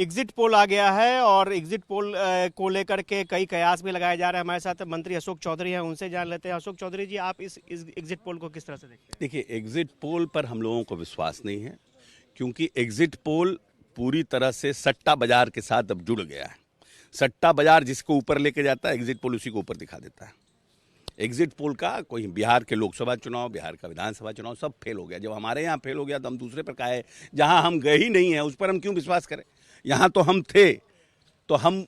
Exit poll आ गया है और एग्जिट पोल को लेकर के कई कयास भी लगाए जा रहे हैं। हमारे साथ मंत्री अशोक चौधरी हैं, उनसे जान लेते हैं। अशोक चौधरी जी, आप इस एग्जिट पोल को किस तरह से देखते हैं? देखिए, एग्जिट पोल पर हम लोगों को विश्वास नहीं है, क्योंकि एग्जिट पोल पूरी तरह से सट्टा बाजार के साथ अब जुड़ गया है। सट्टा बाजार जिसको ऊपर लेके जाता है, एग्जिट पोल उसी को ऊपर दिखा देता है। एग्जिट पोल का कोई बिहार के लोकसभा चुनाव, बिहार का विधानसभा चुनाव सब फेल हो गया। जब हमारे यहाँ फेल हो गया तो हम दूसरे पर काहे, जहाँ हम गए ही नहीं है उस पर हम क्यों विश्वास करें? यहाँ तो हम थे, तो हम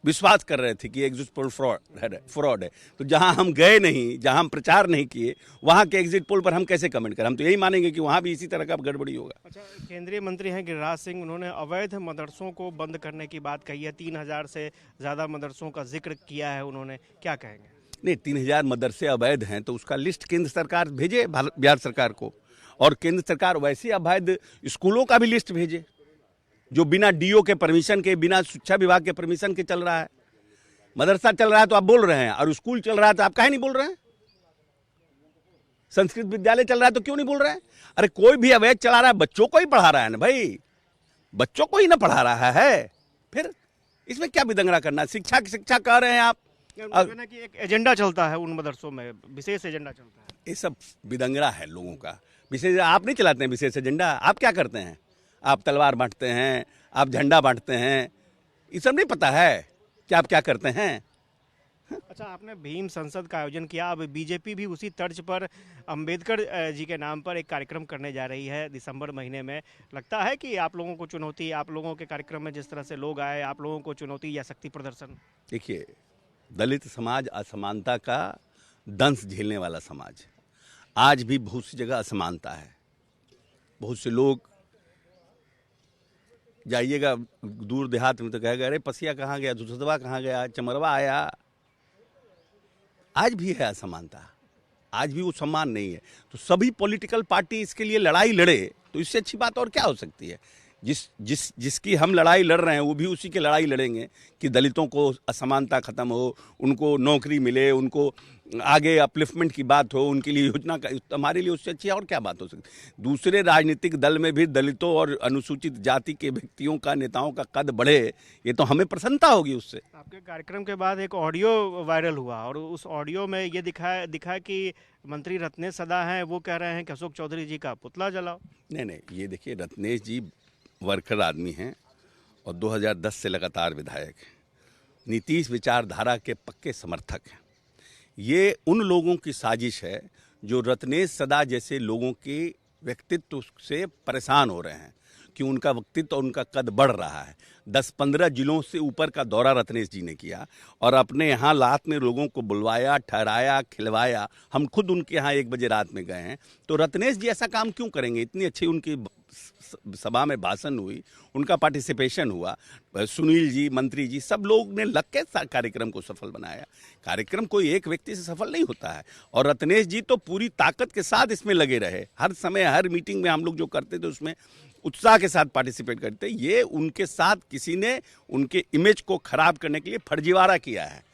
विश्वास कर रहे थे कि एग्जिट पोल फ्रॉड है। तो जहाँ हम गए नहीं, जहाँ हम प्रचार नहीं किए, वहाँ के एग्जिट पोल पर हम कैसे कमेंट करें? हम तो यही मानेंगे कि वहाँ भी इसी तरह का गड़बड़ी होगा। अच्छा, केंद्रीय मंत्री हैं गिरिराज सिंह, उन्होंने अवैध मदरसों को बंद करने की बात कही है। 3000 से ज़्यादा मदरसों का जिक्र किया है उन्होंने, क्या कहेंगे? नहीं, 3000 मदरसे अवैध हैं तो उसका लिस्ट केंद्र सरकार भेजे बिहार सरकार को, और केंद्र सरकार वैसे अवैध स्कूलों का भी लिस्ट भेजे जो बिना डीओ के परमिशन के, बिना शिक्षा विभाग के परमिशन के चल रहा है। मदरसा चल रहा है तो आप बोल रहे हैं, और स्कूल चल रहा है तो आप काहे नहीं बोल रहे हैं? संस्कृत विद्यालय चल रहा है तो क्यों नहीं बोल रहे हैं? अरे कोई भी अवैध चला रहा है, बच्चों को ही पढ़ा रहा है ना भाई, बच्चों को ही ना पढ़ा रहा है, फिर इसमें क्या विदंगड़ा करना? शिक्षा की शिक्षा कह रहे हैं आप, कि एक एजेंडा चलता है उन मदरसों में, विशेष एजेंडा चलता है। ये सब विदंगड़ा है लोगों का। विशेष आप नहीं चलाते हैं विशेष एजेंडा, आप क्या करते हैं? आप तलवार बांटते हैं, आप झंडा बांटते हैं, ये सब नहीं पता है कि आप क्या करते हैं। अच्छा, आपने भीम संसद का आयोजन किया, अब बीजेपी भी उसी तर्ज पर अंबेडकर जी के नाम पर एक कार्यक्रम करने जा रही है दिसंबर महीने में। लगता है कि आप लोगों को चुनौती, आप लोगों के कार्यक्रम में जिस तरह से लोग आए, आप लोगों को चुनौती या शक्ति प्रदर्शन? देखिए, दलित समाज असमानता का दंश झेलने वाला समाज, आज भी बहुत सी जगह असमानता है। बहुत से लोग जाइएगा दूर देहात में तो कहेगा, अरे पसिया कहाँ गया, दुसदवा कहाँ गया, चमरवा आया। आज भी है असमानता, आज भी वो सम्मान नहीं है। तो सभी पॉलिटिकल पार्टी इसके लिए लड़ाई लड़े तो इससे अच्छी बात और क्या हो सकती है? जिसकी हम लड़ाई लड़ रहे हैं वो भी उसी की लड़ाई लड़ेंगे कि दलितों को असमानता खत्म हो, उनको नौकरी मिले, उनको आगे अपलिफ्टमेंट की बात हो, उनके लिए योजना का, हमारे लिए उससे अच्छी और क्या बात हो सकती? दूसरे राजनीतिक दल में भी दलितों और अनुसूचित जाति के व्यक्तियों का, नेताओं का कद बढ़े, ये तो हमें प्रसन्नता होगी उससे। आपके कार्यक्रम के बाद एक ऑडियो वायरल हुआ और उस ऑडियो में ये दिखा कि मंत्री रत्नेश सदा हैं, वो कह रहे हैं कि अशोक चौधरी जी का पुतला जलाओ। नहीं, ये देखिए, रत्नेश जी वर्कर आदमी हैं और 2010 से लगातार विधायक हैं, नीतीश विचारधारा के पक्के समर्थक हैं। ये उन लोगों की साजिश है जो रत्नेश सदा जैसे लोगों के व्यक्तित्व से परेशान हो रहे हैं कि उनका व्यक्तित्व और उनका कद बढ़ रहा है। 10-15 जिलों से ऊपर का दौरा रत्नेश जी ने किया और अपने यहाँ रात में लोगों को बुलवाया, ठहराया, खिलवाया। हम खुद उनके यहाँ 1 बजे रात में गए हैं। तो रत्नेश जी ऐसा काम क्यों करेंगे? इतनी अच्छी उनकी सभा में भाषण हुई, उनका पार्टिसिपेशन हुआ, सुनील जी, मंत्री जी, सब लोग ने लग के कार्यक्रम को सफल बनाया। कार्यक्रम कोई एक व्यक्ति से सफल नहीं होता है, और रत्नेश जी तो पूरी ताकत के साथ इसमें लगे रहे। हर समय, हर मीटिंग में हम लोग जो करते थे उसमें उत्साह के साथ पार्टिसिपेट करते। ये उनके साथ किसी ने उनके इमेज को खराब करने के लिए फर्जीवाड़ा किया है।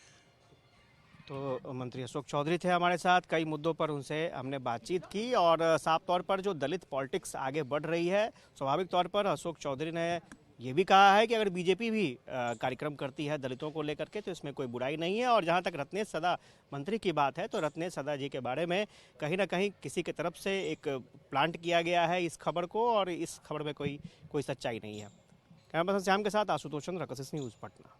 तो मंत्री अशोक चौधरी थे हमारे साथ, कई मुद्दों पर उनसे हमने बातचीत की और साफ तौर पर जो दलित पॉलिटिक्स आगे बढ़ रही है, स्वाभाविक तौर पर अशोक चौधरी ने ये भी कहा है कि अगर बीजेपी भी कार्यक्रम करती है दलितों को लेकर के तो इसमें कोई बुराई नहीं है। और जहां तक रत्नेश सदा मंत्री की बात है तो रत्नेश सदा जी के बारे में कहीं ना कहीं किसी की तरफ से एक प्लांट किया गया है इस खबर को, और इस खबर में कोई सच्चाई नहीं है। कैमरा पर्सन श्याम के साथ आशुतोष चंद्र, कसस न्यूज़, पटना।